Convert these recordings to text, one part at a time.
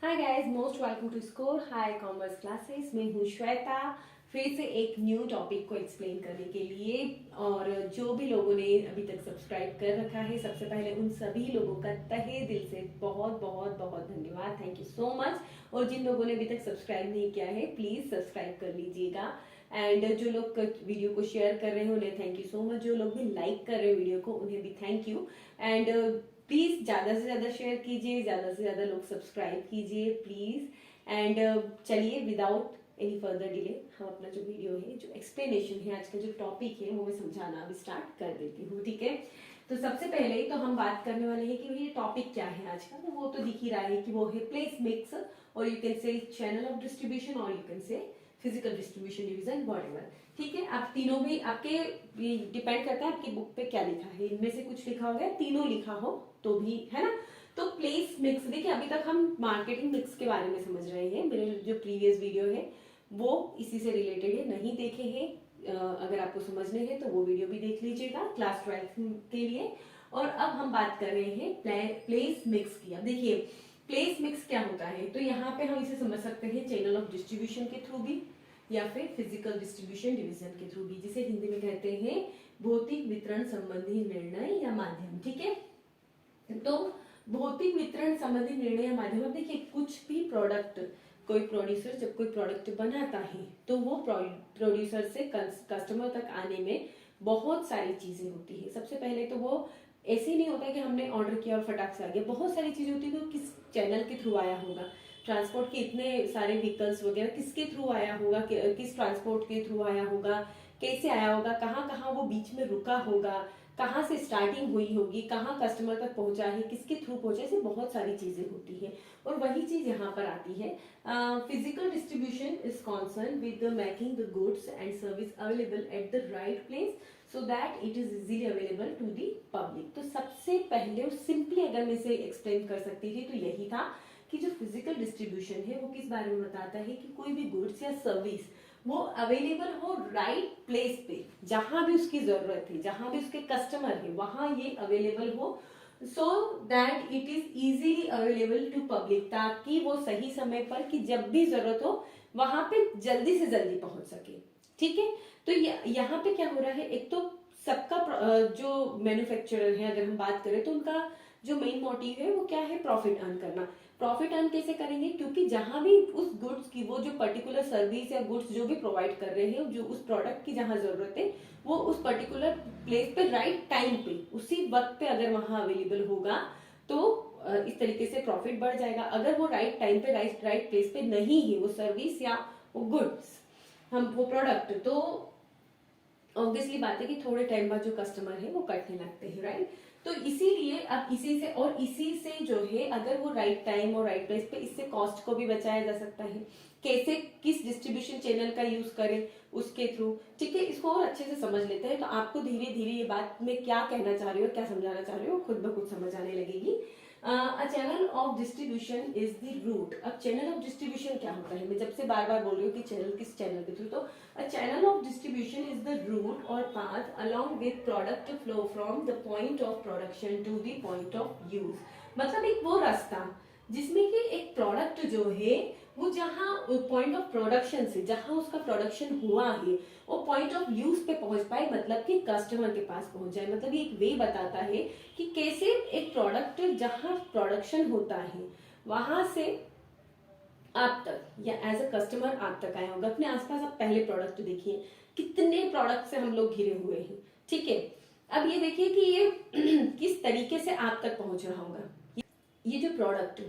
Hi guys, most welcome to Score High commerce classes. मैं हूँ श्वेता, फिर से एक न्यू टॉपिक को एक्सप्लेन करने के लिए। और जो भी लोगों ने अभी तक सब्सक्राइब कर रखा है, सबसे पहले उन सभी लोगों का तहे दिल से बहुत बहुत बहुत धन्यवाद, थैंक यू सो मच। और जिन लोगों ने अभी तक सब्सक्राइब नहीं किया है, प्लीज सब्सक्राइब कर लीजिएगा। एंड जो लोग वीडियो को शेयर कर रहे हैं उन्हें थैंक यू सो मच। जो लोग भी लाइक कर रहे हैं वीडियो को उन्हें भी थैंक यू। एंड प्लीज ज्यादा से ज्यादा शेयर कीजिए, ज्यादा से ज्यादा लोग सब्सक्राइब कीजिए प्लीज। एंड चलिए विदाउट एनी फर्दर डिले हम अपना जो वीडियो है, जो एक्सप्लेनेशन है, आज का जो टॉपिक है वो मैं समझाना अभी स्टार्ट कर देती हूँ। ठीक है, तो सबसे पहले तो हम बात करने वाले हैं कि ये टॉपिक क्या है आज का। तो वो तो दिख ही रहा है कि वो है प्लेस मिक्स, और you can say channel of distribution, और you can say physical distribution division, whatever. ठीक है, आप तीनों भी आपके डिपेंड करता है आपकी बुक पे क्या लिखा है। इनमें से कुछ लिखा हो गया, तीनों लिखा हो तो भी, है ना। तो प्लेस मिक्स, देखिए अभी तक हम मार्केटिंग मिक्स के बारे में समझ रहे हैं। मेरे जो प्रीवियस वीडियो है वो इसी से रिलेटेड है, नहीं देखे हैं अगर आपको समझने हैं तो वो वीडियो भी देख लीजिएगा क्लास 12 के लिए। और अब हम बात कर रहे हैं प्लेस मिक्स की। अब देखिए प्लेस मिक्स क्या होता है, तो यहाँ पे हम इसे समझ सकते हैं चैनल ऑफ डिस्ट्रीब्यूशन के थ्रू भी, या फिर फिजिकल डिस्ट्रीब्यूशन डिवीजन के थ्रू भी, जिसे हिंदी में कहते हैं भौतिक वितरण संबंधी निर्णय या माध्यम। ठीक है, तो भौतिक वितरण संबंधी निर्णय या माध्यम। अब देखिए कुछ भी प्रोडक्ट, कोई प्रोड्यूसर जब कोई प्रोडक्ट बनाता है तो वो प्रोड्यूसर से कस्टमर तक आने में बहुत सारी चीजें होती है। सबसे पहले तो वो ऐसे ही नहीं होता कि हमने ऑर्डर किया और फटाक से आ गया। बहुत सारी चीजें होती है, तो किस चैनल के थ्रू आया होगा, ट्रांसपोर्ट के इतने सारे व्हीकल्स वगैरह किसके थ्रू आया होगा, किस ट्रांसपोर्ट के थ्रू आया होगा, कैसे आया होगा, कहाँ कहाँ वो बीच में रुका होगा, कहाँ से स्टार्टिंग हुई होगी, कहाँ कस्टमर तक पहुंचा है, किसके थ्रू पहुंचा, ऐसी बहुत सारी चीजें होती है। और वही चीज यहाँ पर आती है। Physical distribution is concern with making the goods and service available at the right place so that it is easily available to the public. तो सबसे पहले और सिंपली अगर मैं इसे एक्सप्लेन कर सकती थी तो यही था कि जो फिजिकल डिस्ट्रीब्यूशन है वो किस बारे में बताता है कि कोई भी गुड्स या सर्विस वो अवेलेबल हो राइट प्लेस पे, जहां भी उसकी जरूरत है, जहां भी उसके कस्टमर है वहां ये अवेलेबल हो, so that it is easily available to public, ताकि वो सही समय पर कि जब भी जरूरत हो वहां पे जल्दी से जल्दी पहुंच सके। ठीक है, तो यहाँ पे क्या हो रहा है, एक तो सबका जो मैन्युफैक्चरर है अगर हम बात करें तो उनका जो मेन मोटिव है वो क्या है, प्रॉफिट अर्न करना। प्रॉफिट अर्न कैसे करेंगे, क्योंकि जहां भी उस गुड्स की, वो जो पर्टिकुलर सर्विस या गुड्स जो भी प्रोवाइड कर रहे हैं, जो उस प्रोडक्ट की जहां जरूरत है वो उस पर्टिकुलर प्लेस पे राइट टाइम पे उसी वक्त पे अगर वहां अवेलेबल होगा तो इस तरीके से प्रॉफिट बढ़ जाएगा। अगर वो राइट टाइम पे राइट प्लेस पे नहीं है वो सर्विस या वो गुड्स, हम वो प्रोडक्ट, तो ऑब्वियसली बात है कि थोड़े टाइम बाद जो कस्टमर है वो कटने लगते हैं, राइट। तो इसीलिए अब इसी से और इसी से जो है, अगर वो राइट टाइम और राइट प्लेस पे, इससे कॉस्ट को भी बचाया जा सकता है। कैसे, किस डिस्ट्रीब्यूशन चैनल का यूज करें उसके थ्रू। ठीक है, इसको और अच्छे से समझ लेते हैं तो आपको धीरे धीरे ये बात मैं क्या कहना चाह रही हूँ, क्या समझाना चाह रही हूँ, खुद ब खुद समझ आने लगेगी। A channel of distribution is the route. अब चैनल ऑफ डिस्ट्रीब्यूशन क्या होता है, मैं जब से बार बार बोल रही हूँ कि चैनल किस चैनल के थ्रू, तो a channel of distribution is the route or path along with product flow from the point of production to the point of use। मतलब एक वो रास्ता जिसमें कि एक प्रोडक्ट जो है वो जहां पॉइंट ऑफ प्रोडक्शन से, जहां उसका प्रोडक्शन हुआ है, वो पॉइंट ऑफ यूज पे पहुंच पाए, मतलब कि कस्टमर के पास पहुंच जाए। मतलब ये एक वे बताता है कि कैसे एक प्रोडक्ट जहां प्रोडक्शन होता है वहां से आप तक, या एज अ कस्टमर आप तक आया होगा। अपने आसपास आप पहले प्रोडक्ट देखिए, कितने प्रोडक्ट से हम लोग घिरे हुए हैं। ठीक है, अब ये देखिए कि ये किस तरीके से आप तक पहुंच रहा होगा। ये जो प्रोडक्ट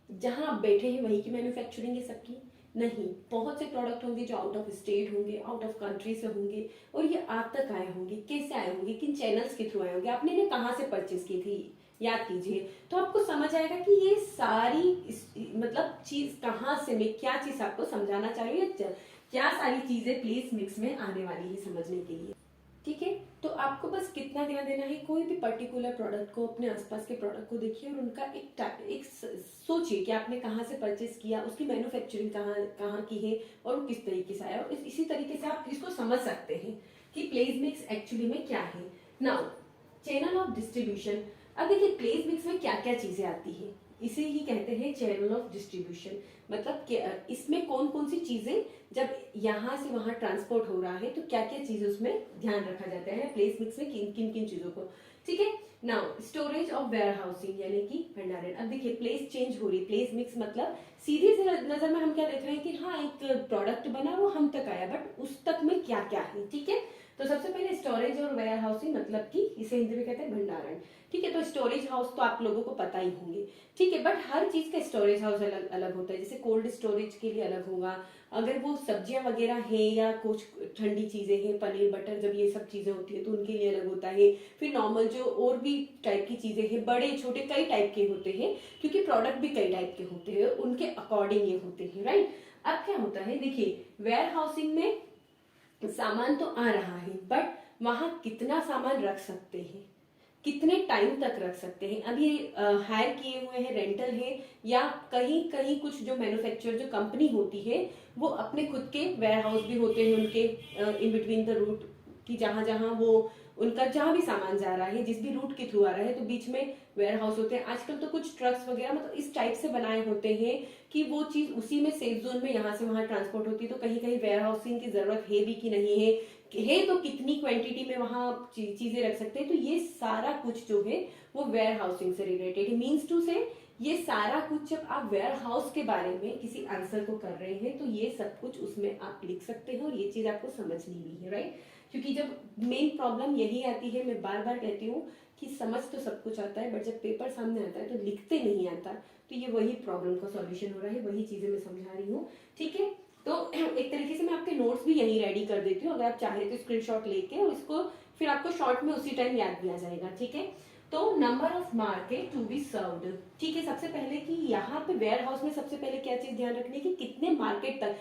जहां आप बैठे हैं वही की मैन्युफैक्चरिंग है सबकी? नहीं, बहुत से प्रोडक्ट होंगे जो आउट ऑफ स्टेट होंगे, आउट ऑफ कंट्री से होंगे, और ये आप तक आए होंगे। कैसे आए होंगे, किन चैनल्स के थ्रू आए होंगे, आपने इन्हें कहाँ से परचेज की थी, याद कीजिए। तो आपको समझ आएगा कि ये सारी मतलब चीज कहाँ से, मैं क्या चीज आपको समझाना चाह रही हूँ, क्या सारी चीजें प्लीज मिक्स में आने वाली है समझने के लिए। ठीक है, तो आपको बस कितना ध्यान देना है, कोई भी पर्टिकुलर प्रोडक्ट को, अपने आसपास के प्रोडक्ट को देखिए और उनका एक सोचिए कि आपने कहाँ से परचेस किया, उसकी मैन्युफैक्चरिंग कहाँ कहाँ की है और वो किस तरीके से आया, और इसी तरीके से आप इसको समझ सकते हैं कि प्लेस मिक्स एक्चुअली में क्या है। Now channel of distribution. अब देखिए प्लेस मिक्स में क्या क्या चीजें आती है। इसे ही कहते हैं चैनल ऑफ डिस्ट्रीब्यूशन। मतलब कि इसमें कौन कौन सी चीजें जब यहाँ से वहां ट्रांसपोर्ट हो रहा है तो क्या क्या चीजें उसमें ध्यान रखा जाता है प्लेस मिक्स में, किन किन किन चीजों को। ठीक है, now storage of warehousing यानी कि भंडारण। अब देखिए प्लेस चेंज हो रही, प्लेस मिक्स मतलब सीधी सी नजर में हम क्या देख रहे हैं कि हाँ एक प्रोडक्ट बना वो हम तक आया, बट उस तक में क्या क्या है। ठीक है, तो सबसे पहले स्टोरेज और वेयर हाउसिंग मतलब कि इसे हिंदी में कहते हैं भंडारण। ठीक है, तो स्टोरेज हाउस तो आप लोगों को पता ही होंगे। ठीक है, बट हर चीज का स्टोरेज हाउस अलग अलग होता है। जैसे कोल्ड स्टोरेज के लिए अलग होगा, अगर वो सब्जियां वगैरह हैं या कुछ ठंडी चीजें हैं, पनीर बटर जब ये सब चीजें होती है तो उनके लिए अलग होता है। फिर नॉर्मल जो और भी टाइप की चीजें हैं, बड़े छोटे कई टाइप के होते हैं, क्योंकि प्रोडक्ट भी कई टाइप के होते हैं, उनके अकॉर्डिंग ये होते हैं। राइट, अब क्या होता है देखिए वेयर हाउसिंग में सामान तो आ रहा है, बट वहां कितना सामान रख सकते हैं, कितने टाइम तक रख सकते हैं। अब ये हायर किए हुए हैं, रेंटल है, या कहीं कहीं कुछ जो मैन्युफैक्चर जो कंपनी होती है वो अपने खुद के वेयर हाउस भी होते हैं उनके इन बिटवीन द रूट, कि जहां जहां वो उनका जहां भी सामान जा रहा है जिस भी रूट के थ्रू आ रहा है तो बीच में वेयर हाउस होते हैं। आजकल तो कुछ ट्रक्स वगैरह मतलब इस टाइप से बनाए होते हैं कि वो चीज उसी में सेफ जोन में यहाँ से वहां ट्रांसपोर्ट होती है। तो कहीं कहीं वेयर हाउसिंग की जरूरत है भी कि नहीं है तो कितनी क्वांटिटी में वहां चीजें रख सकते हैं। तो ये सारा कुछ जो है वो वेयर हाउसिंग से रिलेटेड है। मीन्स टू से ये सारा कुछ जब आप वेयर हाउस के बारे में किसी आंसर को कर रहे हैं तो ये सब कुछ उसमें आप लिख सकते हैं और ये चीज आपको समझनी भी है। राइट, क्योंकि जब मेन प्रॉब्लम यही आती है, मैं बार बार कहती हूँ कि समझ तो सब कुछ आता है बट जब पेपर सामने आता है तो लिखते नहीं आता, तो ये वही प्रॉब्लम का सॉल्यूशन हो रहा है, वही चीजें मैं समझा रही हूँ। ठीक है, तो एक तरीके से मैं आपके नोट्स भी यहीं रेडी कर देती हूँ, अगर आप चाहे तो स्क्रीनशॉट लेके और इसको फिर आपको शॉर्ट में उसी टाइम याद भी आ जाएगा। ठीक है, तो number of market to be served. ठीक है, सबसे पहले कि यहाँ पे वेयर हाउस में सबसे पहले क्या चीज ध्यान रखनी है कि कितने मार्केट तक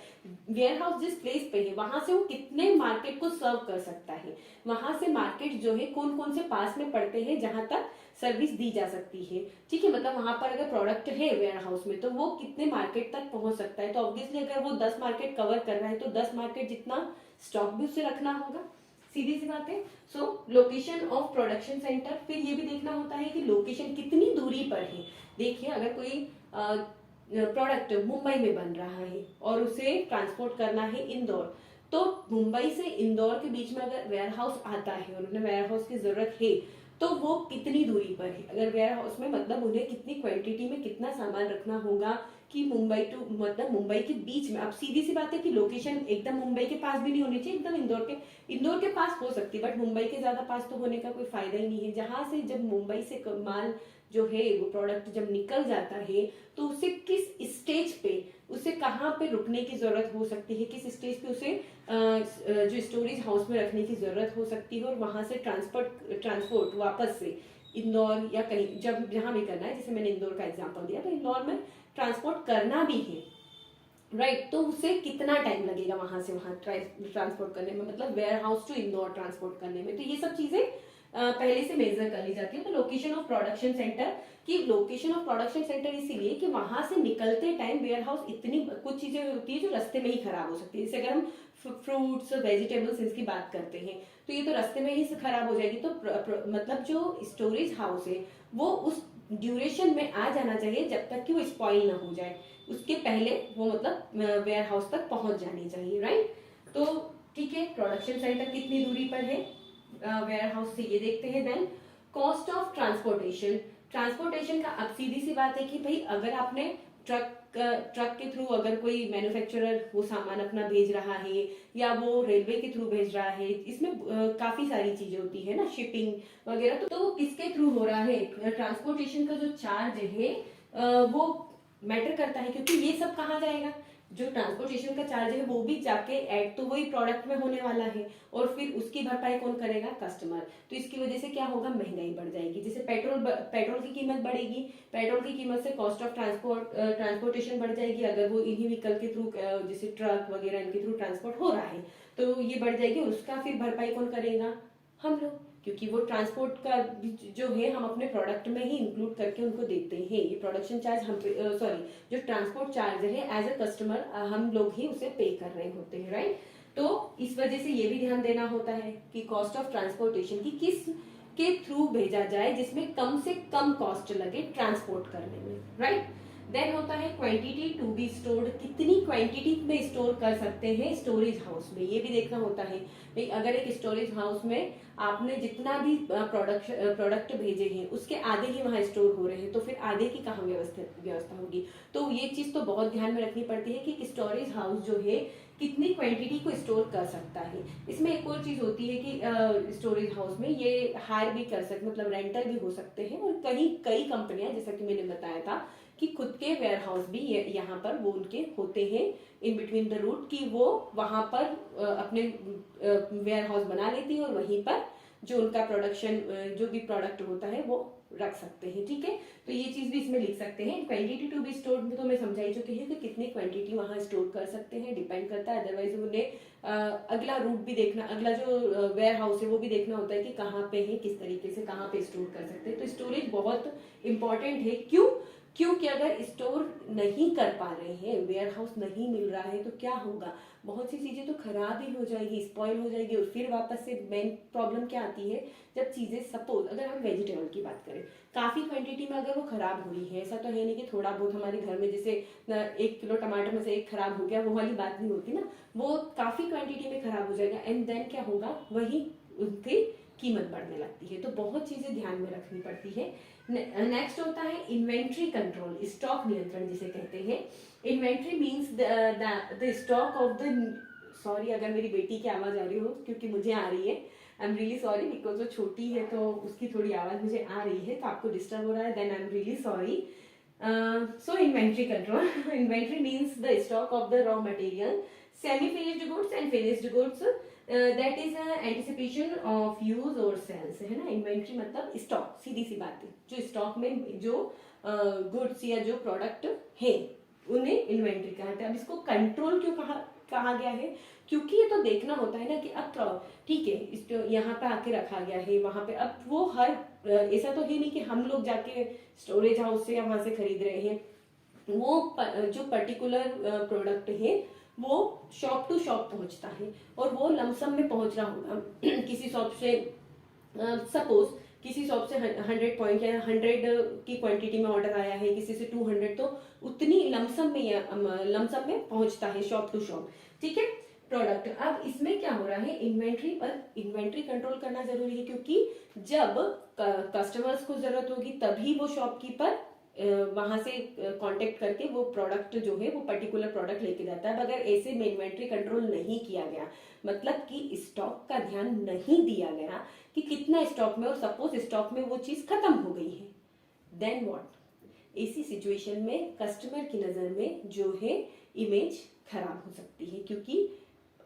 वेयर हाउस जिस प्लेस पे है वहां से वो कितने मार्केट को सर्व कर सकता है। वहां से मार्केट जो है कौन कौन से पास में पड़ते हैं जहां तक सर्विस दी जा सकती है। ठीक है, मतलब वहां पर अगर प्रोडक्ट है वेयर हाउस में तो वो कितने मार्केट तक पहुंच सकता है। तो ऑब्वियसली अगर वो 10 मार्केट कवर कर रहा है तो 10 मार्केट जितना स्टॉक भी उसे रखना होगा, सीधी सी बात है। सो लोकेशन ऑफ प्रोडक्शन सेंटर, फिर ये भी देखना होता है कि लोकेशन कितनी दूरी पर है। देखिए अगर कोई प्रोडक्ट मुंबई में बन रहा है और उसे ट्रांसपोर्ट करना है इंदौर, तो मुंबई से इंदौर के बीच में अगर वेयर हाउस आता है और उन्हें वेयर हाउस की जरूरत है तो वो कितनी दूरी पर है। अगर वेयर हाउस में मतलब उन्हें कितनी क्वांटिटी में कितना सामान रखना होगा कि मुंबई टू मतलब मुंबई के बीच में। अब सीधी सी बात है कि लोकेशन एकदम मुंबई के पास भी नहीं होनी चाहिए, एकदम इंदौर के पास हो सकती है, बट मुंबई के ज्यादा पास तो होने का कोई फायदा ही नहीं है। जहां से जब मुंबई से माल जो है वो प्रोडक्ट जब निकल जाता है तो उसे किस स्टेज पे उसे कहाँ पे रुकने की जरूरत हो सकती है, किस स्टेज पे उसे जो स्टोरेज हाउस में रखने की जरूरत हो सकती है, और वहां से ट्रांसपोर्ट वापस से इंदौर या कहीं जब जहां भी करना है, जैसे मैंने इंदौर का एग्जांपल दिया, तो इंदौर में ट्रांसपोर्ट करना भी है। राइट, तो उसे कितना टाइम लगेगा वहां से वहां ट्रांसपोर्ट करने में, मतलब warehouse to Indore transport करने में। तो ये सब चीजें पहले से मेजर कर ली जाती है। तो लोकेशन ऑफ प्रोडक्शन सेंटर, की लोकेशन ऑफ प्रोडक्शन सेंटर इसीलिए कि वहां से निकलते टाइम वेयर हाउस इतनी कुछ चीजें होती है जो रास्ते में ही खराब हो सकती है। जैसे अगर हम फ्रूट्स वेजिटेबल्स इसकी बात करते हैं तो ये तो रास्ते में ही खराब हो जाएगी। तो मतलब जो स्टोरेज हाउस है वो उस ड्यूरेशन में आ जाना चाहिए जब तक कि वो स्पॉइल ना हो जाए, उसके पहले वो मतलब वेयर हाउस तक पहुंच जानी चाहिए। राइट, तो ठीक है, प्रोडक्शन सेंटर कितनी दूरी पर है वेयर हाउस से ये देखते हैं। देन कॉस्ट ऑफ ट्रांसपोर्टेशन का अब सीधी सी बात है कि भाई अगर आपने ट्रक के थ्रू अगर कोई मैन्युफैक्चरर वो सामान अपना भेज रहा है या वो रेलवे के थ्रू भेज रहा है, इसमें काफी सारी चीजें होती है ना, शिपिंग वगैरह, तो किसके थ्रू हो रहा है। ट्रांसपोर्टेशन का जो चार्ज है वो मैटर करता है, क्योंकि ये सब कहाँ जाएगा, जो ट्रांसपोर्टेशन का चार्ज है वो भी जाके ऐड तो वही प्रोडक्ट में होने वाला है, और फिर उसकी भरपाई कौन करेगा, कस्टमर। तो इसकी वजह से क्या होगा, महंगाई बढ़ जाएगी। जैसे पेट्रोल की कीमत बढ़ेगी, पेट्रोल की कीमत से कॉस्ट ऑफ ट्रांसपोर्टेशन बढ़ जाएगी। अगर वो इन्हीं व्हीकल के थ्रू जैसे ट्रक वगैरह इनके थ्रू ट्रांसपोर्ट हो रहा है तो ये बढ़ जाएगी, उसका फिर भरपाई कौन करेगा, हम लोग, क्योंकि वो ट्रांसपोर्ट का जो है हम अपने प्रोडक्ट में ही इंक्लूड करके उनको देते हैं। ये प्रोडक्शन चार्ज हम सॉरी जो ट्रांसपोर्ट चार्ज है एज अ कस्टमर हम लोग ही उसे पे कर रहे होते हैं। राइट, तो इस वजह से ये भी ध्यान देना होता है कि कॉस्ट ऑफ ट्रांसपोर्टेशन की के थ्रू भेजा जाए जिसमें कम से कम कॉस्ट लगे ट्रांसपोर्ट करने में, राइट। देन होता है क्वांटिटी टू बी स्टोर्ड, कितनी क्वांटिटी में स्टोर कर सकते हैं स्टोरेज हाउस में, ये भी देखना होता है। भाई अगर एक स्टोरेज हाउस में आपने जितना भी प्रोडक्ट भेजे हैं उसके आधे ही वहां स्टोर हो रहे हैं, तो फिर आधे की कहाँ व्यवस्था होगी। तो ये चीज तो बहुत ध्यान में रखनी पड़ती है कि स्टोरेज हाउस जो है कितनी क्वांटिटी को स्टोर कर सकता है। इसमें एक और चीज होती है कि स्टोरेज हाउस में ये हायर भी कर सकते, मतलब रेंटल भी हो सकते हैं, और कई कंपनियां जैसा कि मैंने बताया था कि खुद के वेयर हाउस भी यहाँ पर वो उनके होते हैं इन बिटवीन द रूट, कि वो वहां पर अपने वेयर हाउस बना लेती है और वहीं पर जो उनका प्रोडक्शन जो भी प्रोडक्ट होता है वो रख सकते हैं, ठीक है। तो ये चीज भी इसमें लिख सकते हैं। क्वांटिटी टू बी स्टोर्ड में तो मैं समझाई चुकी हूँ कि कितनी क्वांटिटी वहां स्टोर कर सकते हैं, डिपेंड करता है। अदरवाइज उन्हें अगला रूट भी देखना, अगला जो वेयर हाउस है वो भी देखना होता है कि कहाँ पे है, किस तरीके से कहाँ पे स्टोर कर सकते हैं। तो स्टोरेज बहुत इंपॉर्टेंट है। क्योंकि अगर स्टोर नहीं कर पा रहे हैं, वेयर हाउस नहीं मिल रहा है, तो क्या होगा, बहुत सी चीजें तो खराब ही हो जाएगी, स्पॉइल हो जाएगी। और फिर वापस से मेन प्रॉब्लम क्या आती है, जब चीजें सपोज अगर हम वेजिटेबल की बात करें, काफी क्वांटिटी में अगर वो खराब हो रही है, ऐसा तो है नहीं कि थोड़ा बहुत हमारे घर में जैसे 1 किलो टमाटर में से एक खराब हो गया, वो वाली बात नहीं होती ना, वो काफी क्वांटिटी में खराब हो जाएगा। एंड देन क्या होगा, वही उनकी कीमत बढ़ने लगती है। तो बहुत चीजें ध्यान में रखनी पड़ती है। नेक्स्ट होता है इन्वेंट्री कंट्रोल, स्टॉक नियंत्रण जिसे कहते हैं। Inventory means the stock of the, sorry अगर मेरी बेटी की आवाज आ रही हो क्योंकि मुझे आ रही है, आई एम रियली सॉरी, बिकॉज वो छोटी है तो उसकी थोड़ी आवाज मुझे आ रही है, तो आपको डिस्टर्ब हो रहा है, then I am really sorry. So inventory control, inventory means the stock of the raw material, semi finished goods and finished goods that is anticipation of use और सेल्स, है ना। इन्वेंट्री मतलब स्टॉक, सीधी सी बात है, जो स्टॉक में जो goods या जो प्रोडक्ट है उन्हें इन्वेंट्री कहते हैं। अब इसको कंट्रोल क्यों कहा गया है, क्योंकि ये तो देखना होता है ना कि अब ठीक है इसको यहाँ पे आके रखा गया है, वहां पे अब वो हर ऐसा तो है नहीं कि हम लोग जाके स्टोरेज हाउस से या वहां से खरीद रहे हैं, वो जो पर्टिकुलर प्रोडक्ट है वो शॉप टू शॉप पहुंचता है और वो लमसम में पहुंच रहा होगा किसी शॉप से, सपोज किसी शॉप से 100 पॉइंट या 100 की क्वांटिटी में ऑर्डर आया है, किसी से 200, तो उतनी लमसम में पहुंचता है शॉप टू शॉप, ठीक है प्रोडक्ट। अब इसमें क्या हो रहा है, इन्वेंट्री कंट्रोल करना जरूरी है, क्योंकि जब कस्टमर्स को जरूरत होगी तभी वो शॉपकीपर वहां से कांटेक्ट करके वो प्रोडक्ट जो है वो पर्टिकुलर प्रोडक्ट लेके जाता है। अगर ऐसे में इन्वेंट्री कंट्रोल नहीं किया गया, मतलब कि स्टॉक का ध्यान नहीं दिया गया कि कितना स्टॉक में, और सपोज स्टॉक में वो चीज खत्म हो गई है, देन व्हाट, ऐसी सिचुएशन में कस्टमर की नजर में जो है इमेज खराब हो सकती है क्योंकि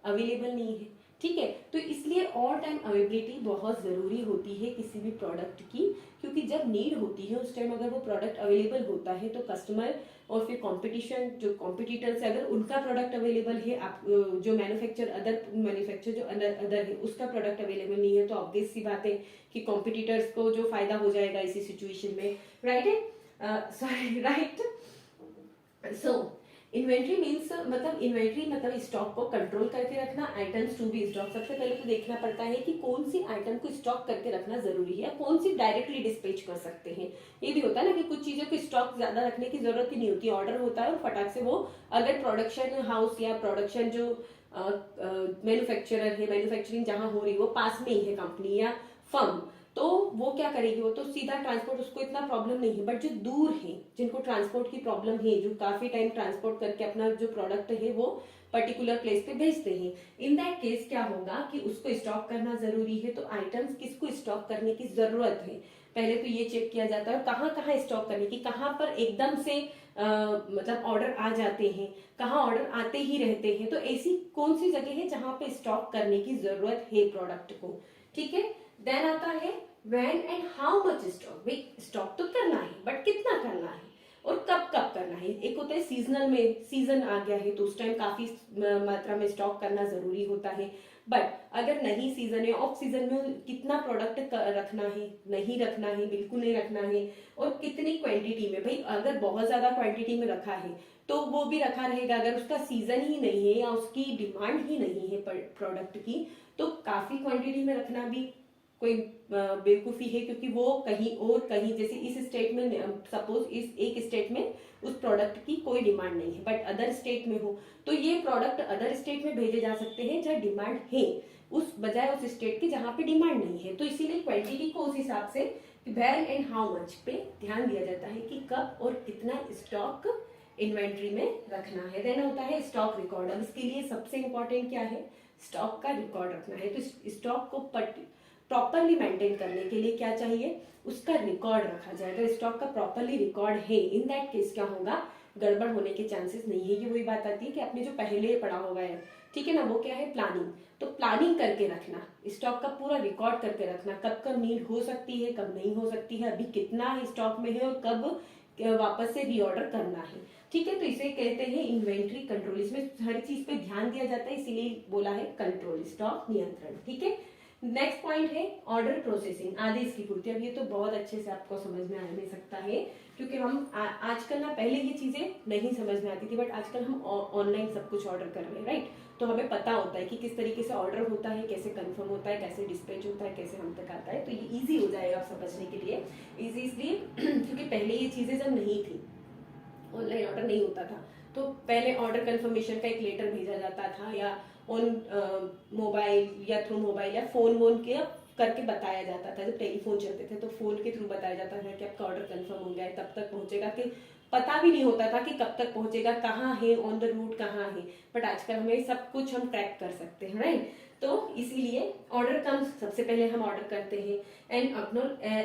अवेलेबल नहीं है, ठीक है। तो इसलिए ऑल टाइम अवेलेबिलिटी बहुत जरूरी होती है किसी भी प्रोडक्ट की, क्योंकि जब नीड होती है उस टाइम अगर वो प्रोडक्ट अवेलेबल होता है तो कस्टमर और फिर कंपटीशन, जो कॉम्पिटिटर्स है अगर उनका प्रोडक्ट अवेलेबल है, आप जो मैन्युफैक्चर जो अदर है उसका प्रोडक्ट अवेलेबल नहीं है, तो ऑब्वियस सी बात है कि कॉम्पिटिटर्स को जो फायदा हो जाएगा इसी सिचुएशन में, राइट है, सॉरी, राइट। सो इन्वेंट्री मीन्स मतलब स्टॉक को कंट्रोल करके रखना, आइटम्स टू बी स्टॉक। सबसे पहले तो देखना पड़ता है कि कौन सी आइटम को स्टॉक करके रखना जरूरी है, कौन सी डायरेक्टली डिस्पैच कर सकते हैं। ये भी होता है ना कि कुछ चीजों को स्टॉक ज्यादा रखने की जरूरत ही नहीं होती, ऑर्डर होता है और फटाक से वो, अगर प्रोडक्शन हाउस या प्रोडक्शन जो मैन्युफैक्चरर है, मैन्युफैक्चरिंग जहां हो रही है वो पास में ही है कंपनी या फर्म, तो वो क्या करेगी, वो तो सीधा ट्रांसपोर्ट, उसको इतना प्रॉब्लम नहीं है। बट जो दूर है, जिनको ट्रांसपोर्ट की प्रॉब्लम है, जो काफी टाइम ट्रांसपोर्ट करके अपना जो प्रोडक्ट है वो पर्टिकुलर प्लेस पे भेजते हैं, इन दैट केस क्या होगा कि उसको स्टॉक करना जरूरी है। तो आइटम्स किसको स्टॉक करने की जरूरत है, पहले तो ये चेक किया जाता है कहाँ कहाँ स्टॉक करने की, कहाँ पर एकदम से मतलब ऑर्डर आ जाते हैं, कहाँ ऑर्डर आते ही रहते हैं, तो ऐसी कौन सी जगह है जहां पे स्टॉक करने की जरूरत है प्रोडक्ट को, ठीक है। देन आता है when and how much stock, भाई स्टॉक तो करना है बट कितना करना है और कब कब करना है। एक होता है सीजनल में, सीजन आ गया है तो उस टाइम काफी मात्रा में स्टॉक करना जरूरी होता है, बट अगर नहीं सीजन है, ऑफ सीजन में कितना प्रोडक्ट रखना है, नहीं रखना है, बिल्कुल नहीं रखना है, और कितनी क्वांटिटी में। भाई अगर बहुत ज्यादा क्वांटिटी में रखा है तो वो भी रखा रहेगा, अगर उसका सीजन ही नहीं है या उसकी डिमांड ही नहीं है प्रोडक्ट की, तो काफी क्वांटिटी में रखना भी कोई बेवकूफ़ी है, क्योंकि वो कहीं और कहीं, जैसे इस स्टेट में सपोज इस एक स्टेट में उस प्रोडक्ट की कोई डिमांड नहीं है बट अदर स्टेट में हो, तो ये प्रोडक्ट अदर स्टेट में भेजे जा सकते हैं जहाँ डिमांड है, उस बजाय उस स्टेट की जहाँ पे डिमांड नहीं है। तो इसीलिए क्वांटिटी को उस हिसाब से वेयर एंड हाउ मच पे ध्यान दिया जाता है कि कब और कितना स्टॉक इन्वेंट्री में रखना है। देन होता है स्टॉक रिकॉर्ड। अब इसके लिए सबसे इंपॉर्टेंट क्या है, स्टॉक का रिकॉर्ड रखना है। तो स्टॉक को प्रॉपरली मेंटेन करने के लिए क्या चाहिए, उसका रिकॉर्ड रखा जाए। अगर स्टॉक का प्रॉपरली रिकॉर्ड है, इन दैट केस क्या होगा, गड़बड़ होने के चांसेस नहीं है। ये वही बात आती है कि आपने जो पहले पढ़ा होगा है, ठीक है ना, वो क्या है, प्लानिंग। तो प्लानिंग करके रखना, स्टॉक का पूरा रिकॉर्ड करके रखना, कब कब नीड हो सकती है, कब नहीं हो सकती है, अभी कितना स्टॉक में है और कब वापस से रीऑर्डर करना है, ठीक है। तो इसे कहते हैं इन्वेंट्री कंट्रोल। इसमें हर चीज पे ध्यान दिया जाता है, इसीलिए बोला है कंट्रोल, स्टॉक नियंत्रण, ठीक है। नेक्स्ट पॉइंट है ऑर्डर प्रोसेसिंग, आदेश की पूर्ति। अब ये तो बहुत अच्छे से आपको समझ में आने सकता है, क्योंकि हम आजकल ना, पहले ये चीजें नहीं समझ में आती थी बट आजकल हम ऑनलाइन सब कुछ ऑर्डर कर रहे हैं, राइट। तो हमें पता होता है कि किस तरीके से ऑर्डर होता है, कैसे कंफर्म होता है, कैसे डिस्पैच होता है, कैसे हम तक आता है। तो ये इजी हो जाएगा आप समझने के लिए। इजी इसलिए क्योंकि पहले ये चीजें जब नहीं थी, ऑनलाइन ऑर्डर नहीं होता था, तो पहले ऑर्डर कंफर्मेशन का एक लेटर भेजा जाता था, या ऑन मोबाइल या थ्रू मोबाइल या फोन वोन के करके बताया जाता था। जब टेलीफोन चलते थे तो फोन के थ्रू बताया जाता था कि आपका ऑर्डर कंफर्म हो गया है, तब तक पहुंचेगा, कि पता भी नहीं होता था कि कब तक पहुंचेगा, कहाँ है, ऑन द रूट कहाँ है। बट आजकल हमें सब कुछ हम ट्रैक कर सकते हैं, राइट। तो इसीलिए ऑर्डर कम्स, सबसे पहले हम ऑर्डर करते हैं and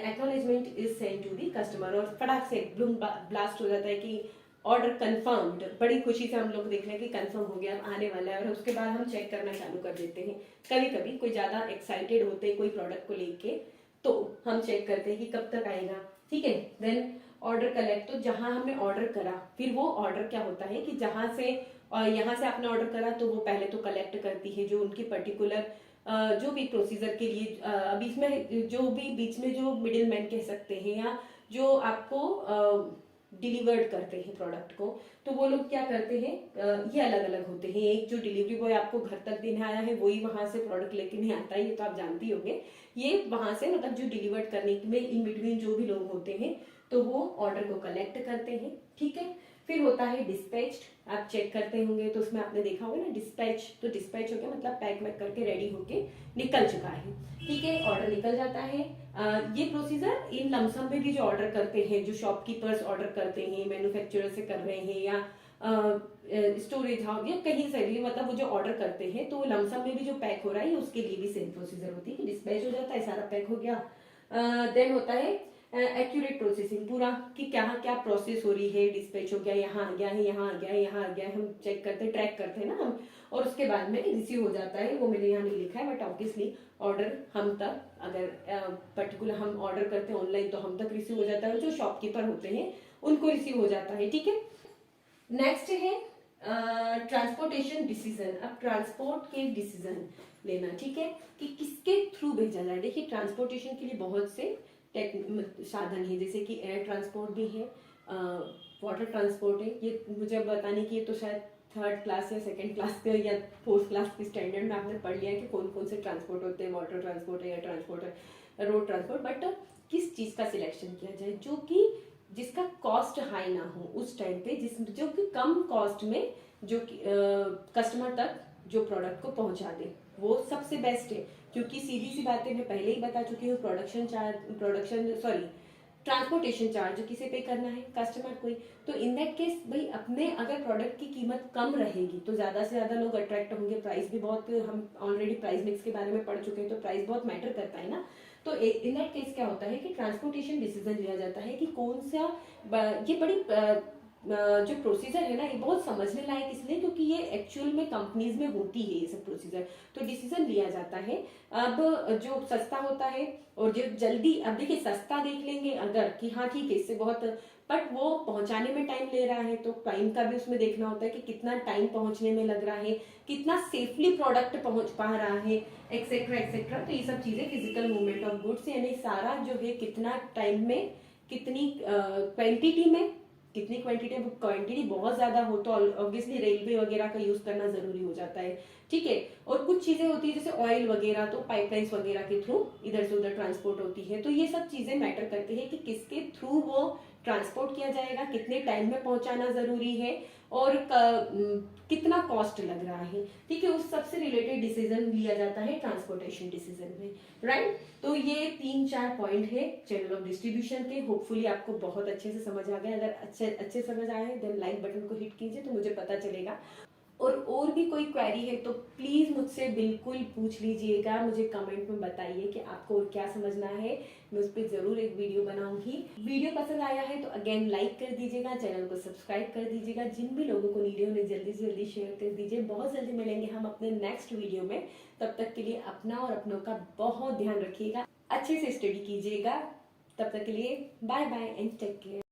acknowledgement is send to the customer, और फटाक से ब्लास्ट हो जाता है कि ऑर्डर कंफर्म्ड। बड़ी खुशी से हम लोग देख रहे हैं कि कंफर्म हो गया, आने वाला है, और उसके बाद हम चेक करना चालू कर देते हैं। कभी कभी कोई ज्यादा एक्साइटेड होते हैं कोई प्रोडक्ट को लेके, तो हम चेक करते हैं कि कब तक आएगा, ठीक है। देन ऑर्डर कलेक्ट, तो जहां हमने ऑर्डर करा, फिर वो ऑर्डर क्या होता है कि जहां से यहाँ से आपने ऑर्डर करा, तो वो पहले तो कलेक्ट करती है जो उनकी पर्टिकुलर जो भी प्रोसीजर के लिए बीच में जो भी बीच में जो मिडिल मैन कह सकते हैं, या जो आपको डिलीवर्ड करते हैं प्रोडक्ट को, तो वो लोग क्या करते हैं, ये अलग अलग होते हैं। एक जो डिलीवरी बॉय आपको घर तक देने आया है, वही वहां से प्रोडक्ट लेके नहीं आता है, ये तो आप जानती होंगे। ये वहां से मतलब जो डिलीवर्ड करने में इन बिटवीन जो भी लोग होते हैं, तो वो ऑर्डर को कलेक्ट करते हैं, ठीक है। फिर होता है डिस्पैच्ड, आप चेक करते होंगे तो उसमें आपने देखा होगा ना डिस्पैच, तो डिस्पैच हो गया मतलब पैक वैक करके रेडी होके निकल चुका है, ठीक है, ऑर्डर निकल जाता है। ये प्रोसीजर इन लमसम में भी जो ऑर्डर करते हैं, जो शॉपकीपर्स ऑर्डर करते हैं, मैन्युफैक्चरर से कर रहे हैं, या स्टोरेज हाउस या कहीं से भी, मतलब वो जो ऑर्डर करते हैं, तो लमसम में भी जो पैक हो रहा है उसके लिए भी सेम प्रोसीजर होती है कि डिस्पैच हो जाता है, सारा पैक हो गया। देन होता है एक्यूरेट प्रोसेसिंग, पूरा कि क्या क्या प्रोसेस हो रही है, डिस्पैच हो गया, यहाँ आ गया है, यहाँ आ गया है, यहाँ आ गया है, हम चेक करते हैं, ट्रैक करते हैं ना हम, और उसके बाद में रिसीव हो जाता है। वो मैंने यहाँ नहीं लिखा है बट ऑब्वियसली ऑर्डर हम तक, अगर पर्टिकुलर हम ऑर्डर करते हैं ऑनलाइन तो हम तक रिसीव हो जाता है, और जो शॉपकीपर होते हैं उनको रिसीव हो जाता है, ठीक है। नेक्स्ट है ट्रांसपोर्टेशन डिसीजन। अब ट्रांसपोर्ट के डिसीजन लेना, ठीक है, कि किसके थ्रू भेजा जाए। देखिए ट्रांसपोर्टेशन के लिए बहुत से साधन है, जैसे कि एयर ट्रांसपोर्ट भी है, वाटर ट्रांसपोर्ट है। ये मुझे बताने की, ये तो शायद थर्ड क्लास या सेकंड क्लास के या फोर्थ क्लास के स्टैंडर्ड में आपने पढ़ लिया है कि कौन कौन से ट्रांसपोर्ट होते हैं, वाटर ट्रांसपोर्ट है, एयर ट्रांसपोर्ट है, रोड ट्रांसपोर्ट। बट किस चीज का सिलेक्शन किया जाए जो कि जिसका कॉस्ट हाई ना हो उस टाइम पे, जो कि कम कॉस्ट में जो कस्टमर तक जो प्रोडक्ट को पहुंचा दे, वो सबसे बेस्ट है। क्योंकि सीधी सी बातें मैं पहले ही बता चुकी हूँ, ट्रांसपोर्टेशन चार्ज किसे पे करना है, कस्टमर को ही। तो इन दैट केस भाई अपने अगर प्रोडक्ट की कीमत कम रहेगी तो ज्यादा से ज्यादा लोग अट्रैक्ट होंगे। प्राइस भी बहुत, हम ऑलरेडी प्राइस मिक्स के बारे में पढ़ चुके हैं, तो प्राइस बहुत मैटर करता है ना। तो इन दैट केस क्या होता है कि ट्रांसपोर्टेशन डिसीजन लिया जाता है कि कौन सा, ये बड़ी जो प्रोसीजर है ना, ये बहुत समझने लायक इसलिए क्योंकि ये एक्चुअल में कंपनीज में होती है ये सब प्रोसीजर। तो डिसीजन लिया जाता है। अब जो सस्ता होता है और जो जल्दी, अब देखिए सस्ता देख लेंगे अगर कि हाँ ठीक है इससे बहुत, बट वो पहुंचाने में टाइम ले रहा है, तो टाइम का भी उसमें देखना होता है कि कितना टाइम पहुंचने में लग रहा है, कितना सेफली प्रोडक्ट पहुंच पा रहा है, एक्सेट्रा एक्सेट्रा। तो ये सब चीजें फिजिकल मूवमेंट ऑफ गुड्स, यानी सारा जो है कितना टाइम में, कितनी क्वांटिटी में, कितनी क्वांटिटी है, क्वांटिटी बहुत ज्यादा हो तो ऑब्वियसली रेलवे वगैरह का यूज करना जरूरी हो जाता है, ठीक है। और कुछ चीजें होती है जैसे ऑयल वगैरह, तो पाइपलाइंस वगैरह के थ्रू इधर से उधर ट्रांसपोर्ट होती है, तो ये सब चीजें मैटर करती है कि किसके थ्रू वो ट्रांसपोर्ट किया जाएगा, कितने टाइम में पहुंचाना जरूरी है, और कितना कॉस्ट लग रहा है, ठीक है। उस सबसे रिलेटेड डिसीजन लिया जाता है ट्रांसपोर्टेशन डिसीजन में, राइट। तो ये 3-4 पॉइंट है चैनल ऑफ डिस्ट्रीब्यूशन के। होपफुली आपको बहुत अच्छे से समझ आ गया। अगर अच्छे समझ आए देन लाइक बटन को हिट कीजिए तो मुझे पता चलेगा। और भी कोई क्वेरी है तो प्लीज मुझसे बिल्कुल पूछ लीजिएगा, मुझे कमेंट में बताइए कि आपको और क्या समझना है। मैं उस पर जरूर एक वीडियो बनाऊंगी। वीडियो पसंद आया है तो अगेन लाइक कर दीजिएगा, चैनल को सब्सक्राइब कर दीजिएगा। जिन भी लोगों को नीड है उन्हें जल्दी से जल्दी शेयर कर दीजिए। बहुत जल्दी मिलेंगे हम अपने नेक्स्ट वीडियो में। तब तक के लिए अपना और अपनों का बहुत ध्यान रखिएगा, अच्छे से स्टडी कीजिएगा। तब तक के लिए bye bye and take care.